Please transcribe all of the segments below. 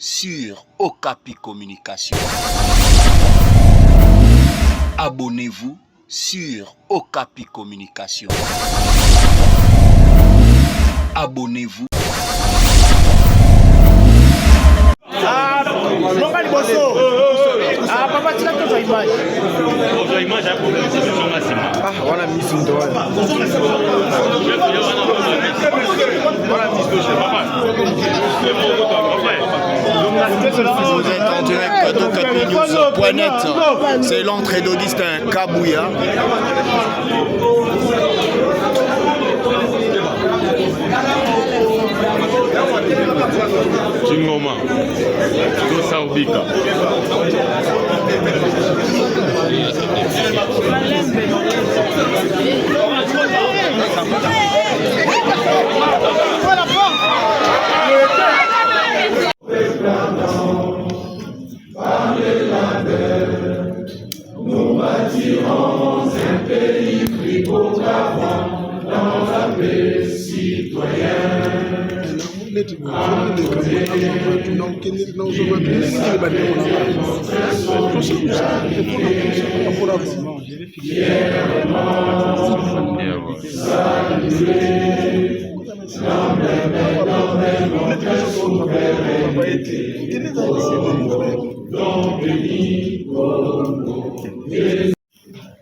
sur Okapi Communication. Abonnez-vous sur Okapi Communication. Abonnez-vous. Vous êtes en direct d'OkapiNews.net. C'est l'entrée d'Augustin Kabouya. Chingoma, Dosa Obika. Nous bâtirons un pays frigorigère dans la paix citoyenne.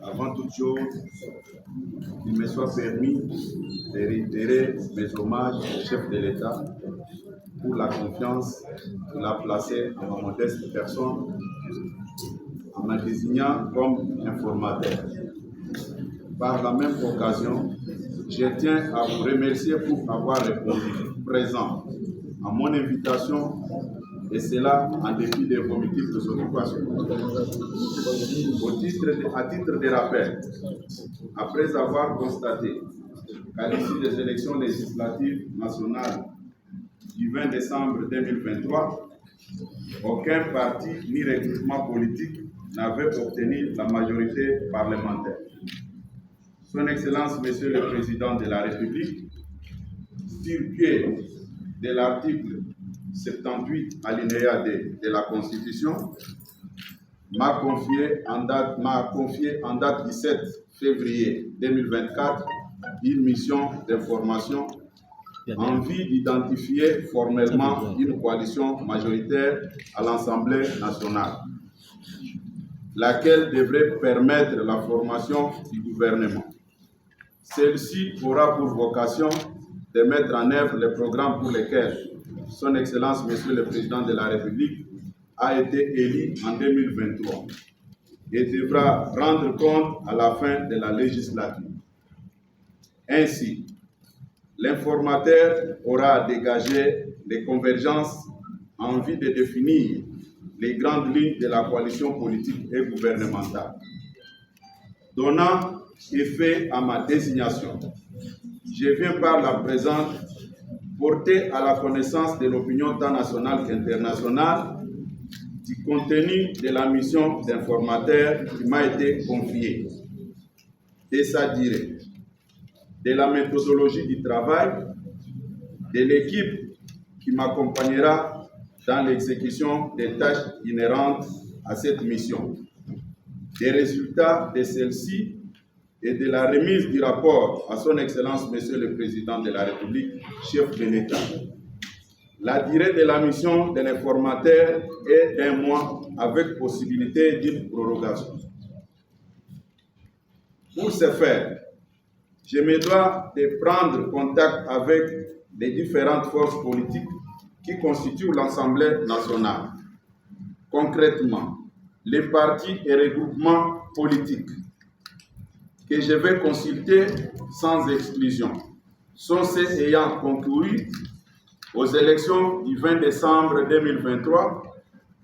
Avant toute chose, il me soit permis de réitérer mes hommages au chef de l'État pour la confiance qu'il a placée en ma modeste personne en me désignant comme informateur. Par la même occasion, je tiens à vous remercier pour avoir répondu présent à mon invitation, et cela en dépit de vos multiples occupations. À titre de rappel, après avoir constaté qu'à l'issue des élections législatives nationales du 20 décembre 2023, aucun parti ni regroupement politique n'avait obtenu la majorité parlementaire. Son Excellence, Monsieur le Président de la République, sur pied de l'article 78 alinéa D de la Constitution, m'a confié en date du 7 février 2024 une mission d'information en vue d'identifier formellement une coalition majoritaire à l'Assemblée nationale, laquelle devrait permettre la formation du gouvernement. Celle-ci aura pour vocation de mettre en œuvre les programmes pour lesquels Son Excellence, Monsieur le Président de la République, a été élu en 2023 et devra rendre compte à la fin de la législature. Ainsi, l'informateur aura dégagé des convergences en vue de définir les grandes lignes de la coalition politique et gouvernementale. Donnant effet à ma désignation, je viens par la présente porter à la connaissance de l'opinion tant nationale qu'internationale du contenu de la mission d'informateur qui m'a été confiée, de sa durée, de la méthodologie du travail, de l'équipe qui m'accompagnera dans l'exécution des tâches inhérentes à cette mission, des résultats de celle-ci et de la remise du rapport à son Excellence, Monsieur le Président de la République, chef de l'État. La durée de la mission de l'informateur est d'1 mois avec possibilité d'une prorogation. Pour ce faire, je me dois de prendre contact avec les différentes forces politiques qui constituent l'Assemblée nationale. Concrètement, les partis et regroupements politiques que je vais consulter sans exclusion sont ceux ayant concouru aux élections du 20 décembre 2023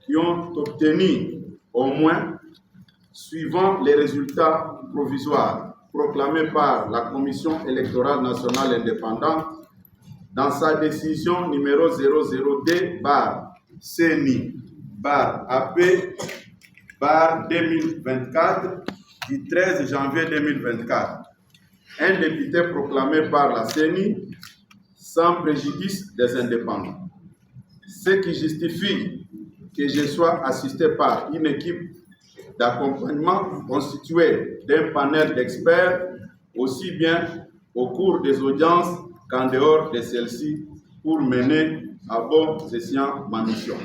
qui ont obtenu au moins, suivant les résultats provisoires proclamés par la Commission électorale nationale indépendante dans sa décision numéro 00D/CENI/AP/2024 du 13 janvier 2024. Un député proclamé par la CENI sans préjudice des indépendants. ce qui justifie que je sois assisté par une équipe d'accompagnement constituée d'un panel d'experts, aussi bien au cours des audiences qu'en dehors de celles-ci, pour mener à bon escient ma mission.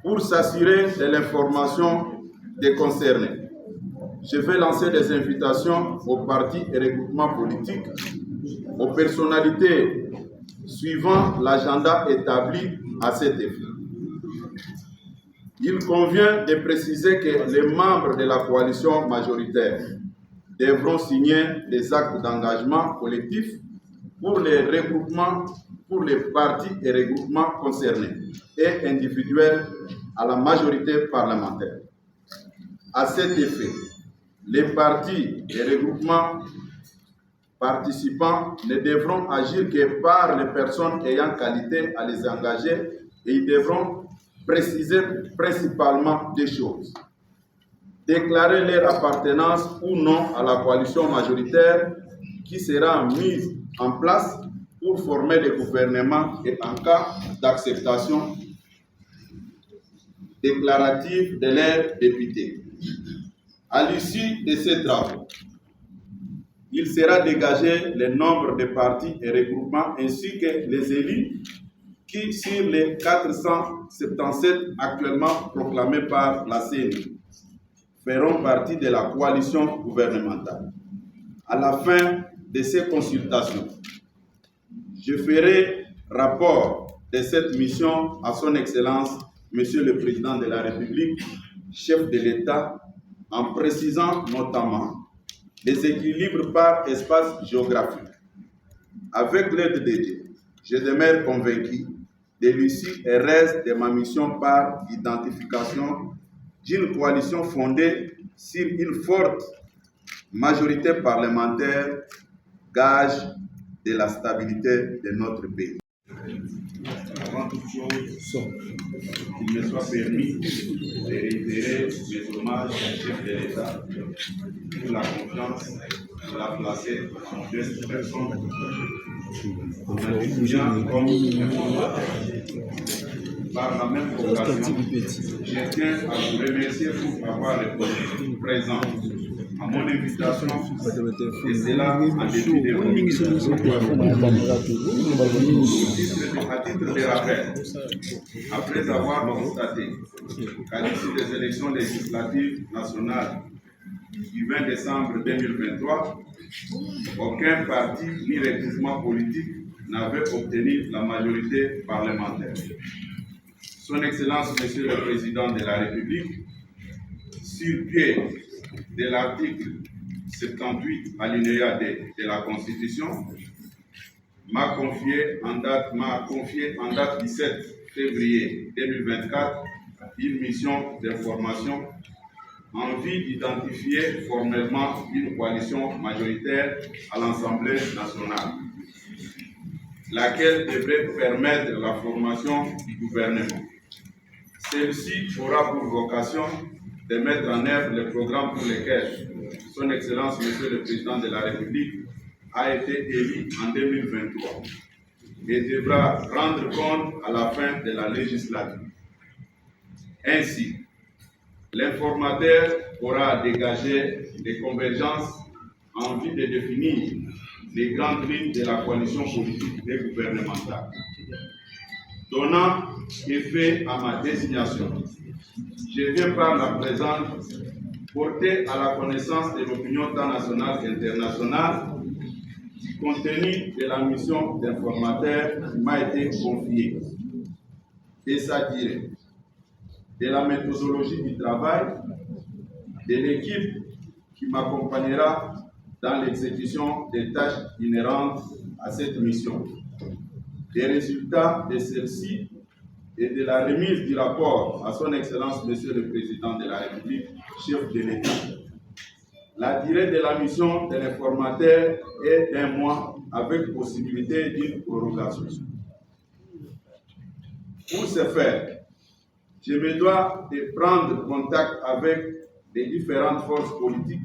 Pour s'assurer de l'information des concernés, je vais lancer des invitations aux partis et regroupements politiques, aux personnalités suivant l'agenda établi à cet effet. Il convient de préciser que les membres de la coalition majoritaire devront signer des actes d'engagement collectif pour les regroupements, pour les partis et regroupements concernés et individuels à la majorité parlementaire. À cet effet, les partis et regroupements participants ne devront agir que par les personnes ayant qualité à les engager et ils devront préciser principalement des choses. Déclarer leur appartenance ou non à la coalition majoritaire qui sera mise en place pour former le gouvernement et en cas d'acceptation déclarative de leurs députés. À l'issue de ces travaux, il sera dégagé le nombre de partis et regroupements ainsi que les élus qui, sur les 477 actuellement proclamés par la CENI, feront partie de la coalition gouvernementale. À la fin de ces consultations, je ferai rapport de cette mission à son Excellence, Monsieur le Président de la République, chef de l'État, en précisant notamment les équilibres par espace géographique. Avec l'aide de Dieu, je demeure convaincu de l'issue et reste de ma mission par l'identification d'une coalition fondée sur une forte majorité parlementaire, gage de la stabilité de notre pays. Avant toute chose, il me soit permis de réitérer mes hommages au chef de l'État pour la confiance qu'il a placée en modeste personne, en m'attribuant comme informateur. Par la même occasion, je tiens à vous remercier pour avoir répondu présent à mon invitation, et cela en dépit de vos limitations. À titre de rappel, après avoir constaté qu'à l'issue des élections législatives nationales du 20 décembre 2023, aucun parti ni regroupement politique n'avait obtenu la majorité parlementaire. Son Excellence, Monsieur le Président de la République, sur pied de l'article 78 alinéa D de la Constitution, m'a confié en date 17 février 2024 une mission d'information en vue d'identifier formellement une coalition majoritaire à l'Assemblée nationale, laquelle devrait permettre la formation du gouvernement. Celle-ci aura pour vocation de mettre en œuvre les programmes pour lesquels Son Excellence, Monsieur le Président de la République, a été élu en 2023 et devra rendre compte à la fin de la législature. Ainsi, l'informateur aura dégagé des convergences en vue de définir les grandes lignes de la coalition politique et gouvernementale. Donnant effet à ma désignation, je viens par la présente porter à la connaissance de l'opinion tant nationale qu'internationale du contenu de la mission d'informateur qui m'a été confiée, de sa durée, de la méthodologie du travail, de l'équipe qui m'accompagnera dans l'exécution des tâches inhérentes à cette mission, des résultats de celle-ci et de la remise du rapport à son Excellence, Monsieur le Président de la République, chef de l'État. La durée de la mission de l'informateur est d'1 mois avec possibilité d'une prorogation. Pour ce faire, je me dois de prendre contact avec les différentes forces politiques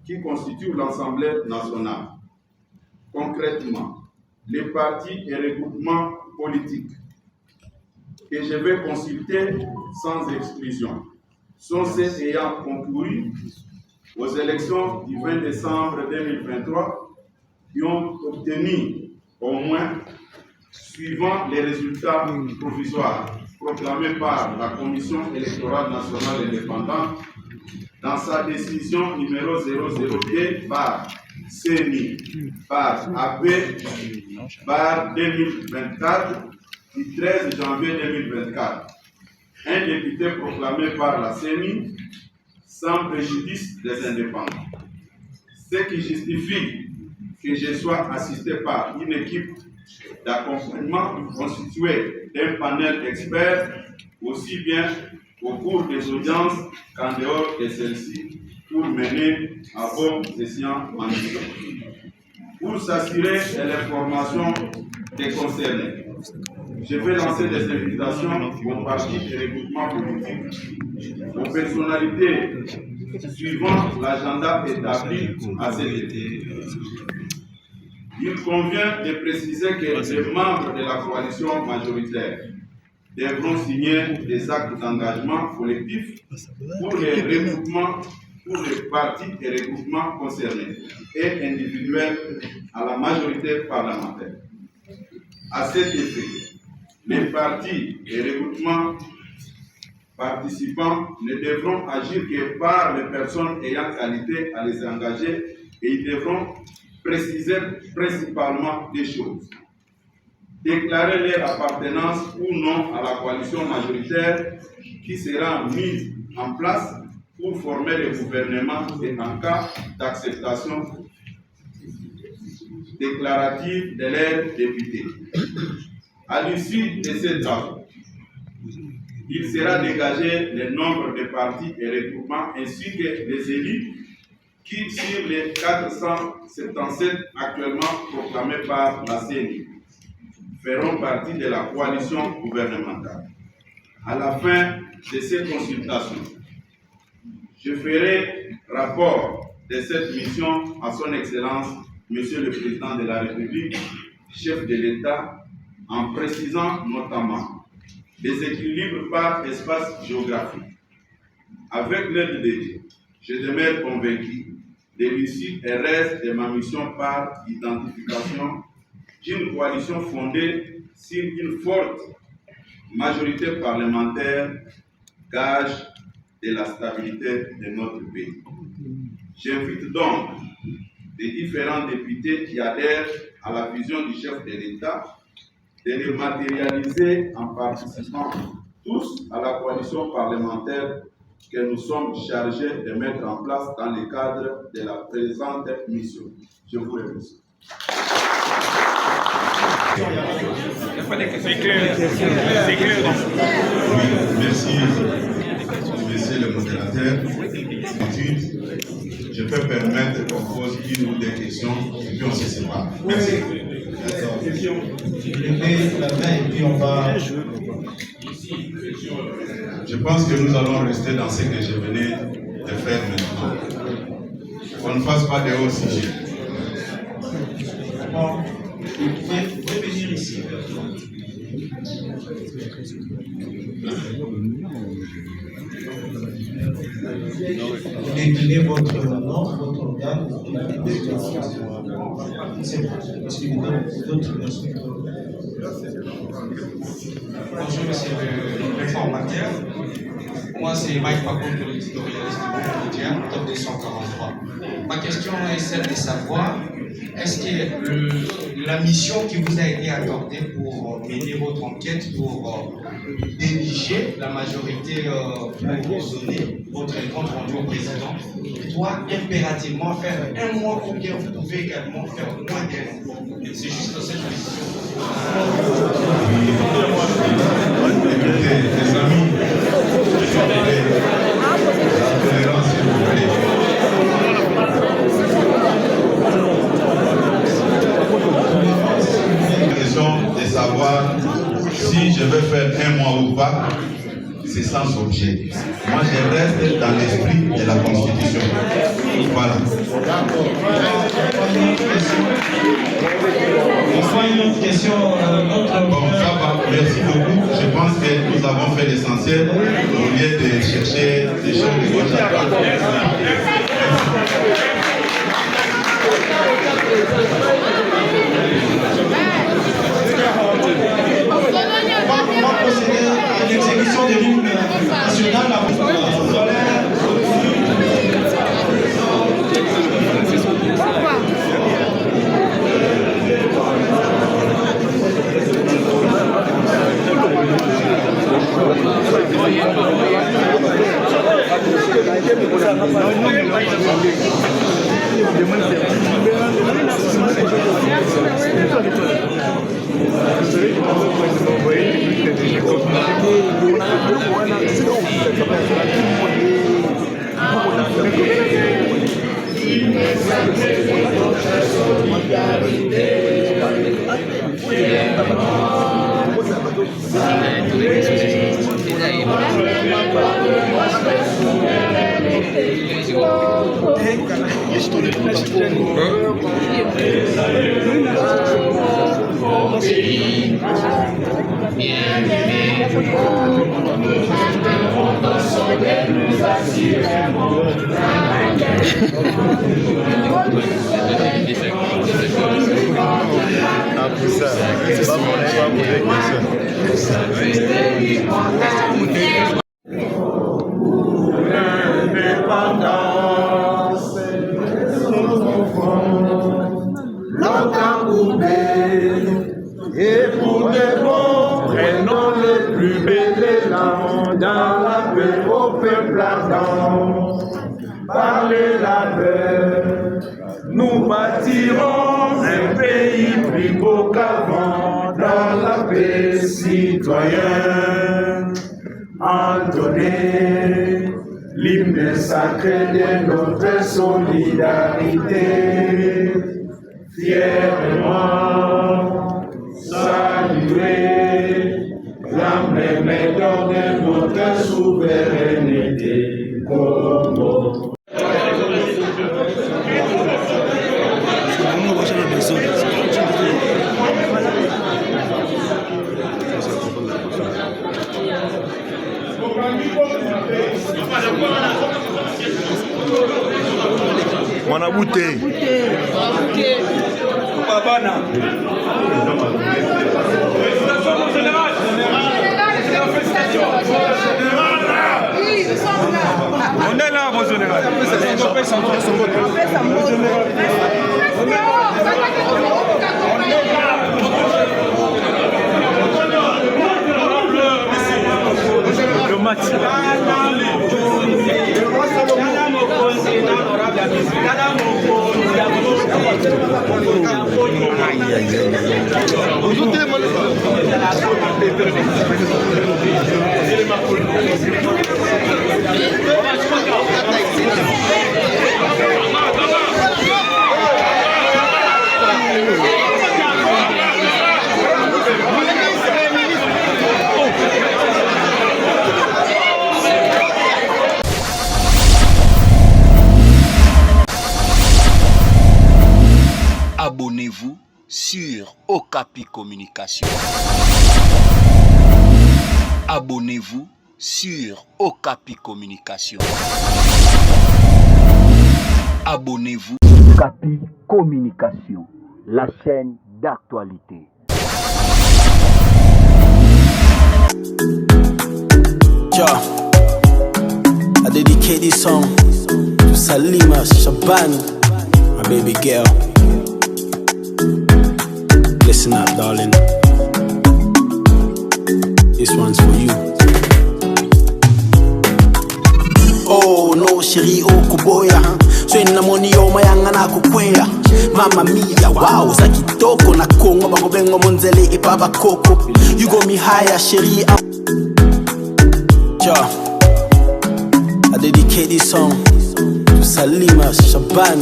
qui constituent l'Assemblée nationale. Concrètement, les partis et regroupements politiques, que je vais consulter sans exclusion sont ceux ayant concouru aux élections du 20 décembre 2023 qui ont obtenu au moins, suivant les résultats provisoires proclamés par la Commission électorale nationale indépendante dans sa décision numéro 002 par CENI par AB par 2024 du 13 janvier 2024. Un député proclamé par la CENI sans préjudice des indépendants. Ce qui justifie que je sois assisté par une équipe d'accompagnement constituée d'un panel d'experts, aussi bien au cours des audiences qu'en dehors de celles-ci, pour mener à bon escient ma mission. Pour s'assurer de l'information des concernés, je vais lancer des invitations aux partis et regroupements politiques, aux personnalités suivant l'agenda établi à cet été. Il convient de préciser que les membres de la coalition majoritaire devront signer des actes d'engagement collectif pour les regroupements, pour les partis et regroupements concernés et individuels à la majorité parlementaire. À cet effet, les partis et regroupements participants ne devront agir que par les personnes ayant qualité à les engager et ils devront préciser principalement des choses. Déclarer leur appartenance ou non à la coalition majoritaire qui sera mise en place pour former le gouvernement et en cas d'acceptation déclarative de leurs députés. À l'issue de ces travaux, il sera dégagé le nombre de partis et regroupements ainsi que les élus qui, sur les 477 actuellement proclamés par la CENI, feront partie de la coalition gouvernementale. À la fin de ces consultations, je ferai rapport de cette mission à son Excellence, Monsieur le Président de la République, chef de l'État, en précisant notamment les équilibres par espace géographique. Avec l'aide de Dieu, je demeure convaincu de l'issue et reste de ma mission par identification d'une coalition fondée sur une forte majorité parlementaire, gage de la stabilité de notre pays. J'invite donc les différents députés qui adhèrent à la vision du chef de l'État de les matérialiser en participant tous à la coalition parlementaire que nous sommes chargés de mettre en place dans le cadre de la présente mission. Je vous remercie. C'est clair. C'est clair. Oui, merci, monsieur le modérateur. Je peux permettre qu'on pose une ou deux questions et puis on se sépare. Merci. D'accord. Levez la main et puis on va. Je pense que nous allons rester dans ce que je venais de faire maintenant. On ne fasse pas de hauts sujets. Bon, vous pouvez venir ici. Vous déclinez votre nom, votre organe, c'est bon, parce qu'il y a d'autres personnes. Bonjour, monsieur le réformateur. Moi, c'est Mike Paco, l'éditorialiste du Quotidien, top 243. Ma question est celle de savoir, est-ce que la mission qui vous a été accordée pour mener votre enquête, pour diriger la majorité, pour donner votre compte rendu au président, doit impérativement faire un mois ou bien vous pouvez également faire moins d'un mois? C'est juste cette question. Écoutez, les amis, la tolérance, s'il vous plaît. La question de savoir si je vais faire un mois ou pas, c'est sans objet. Moi, je reste dans l'esprit de la Constitution. Voilà. soit une autre question. Bon, ça va, merci beaucoup. Je pense que nous avons fait l'essentiel au lieu de chercher des choses de gauche à droite. On va procéder à l'exécution de l'hymne national. Et pour de bon, prenons le plus bel élan dans la paix au peuple ardent. Par les labeurs, nous bâtirons un pays plus beau qu'avant dans la paix citoyenne. Entonnez l'hymne sacré de notre solidarité. Fièrement saluer l'âme méthode de notre souveraineté. Congo. Mwanabute. Babana. On est là, mon général. Le match. Abonnez-vous sur Okapi Communication. Abonnez-vous sur Okapi Communication. Abonnez-vous. Okapi Communication, la chaîne d'actualité. Yeah. I dedicate this song to Salima Shaban, my baby girl. Listen up, darling. This one's for you. Oh no, chérie, oh kuboya. So in the money, oh my young and akukwea. Mama mia, wow, za kitoko na kongo bako bengo monzele ipaba koko. You got me higher, chérie. Yeah. I dedicate this song to Salima Shaban,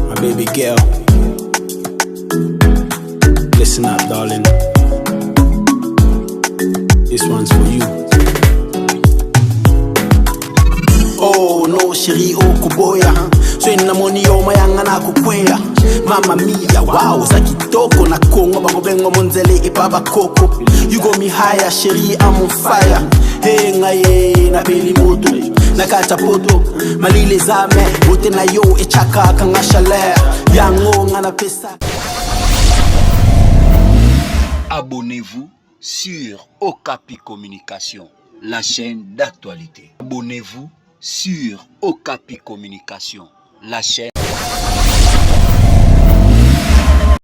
my baby girl. Listen up, darling. This one's for you. Oh no, chérie, oh kuboya. So in the money, oh my young and akukwea. Mama mia, wow, za kitoko kitoko na kongo bakobengo monzele ipaba koko. You got me higher, chérie, I'm on fire. Hey ngaye na peli moto na kata poto malile zame bote na yo echaka kanga chaleur yango ngana pesa. Abonnez-vous sur Okapi Communication, la chaîne d'actualité. Abonnez-vous sur Okapi Communication, la chaîne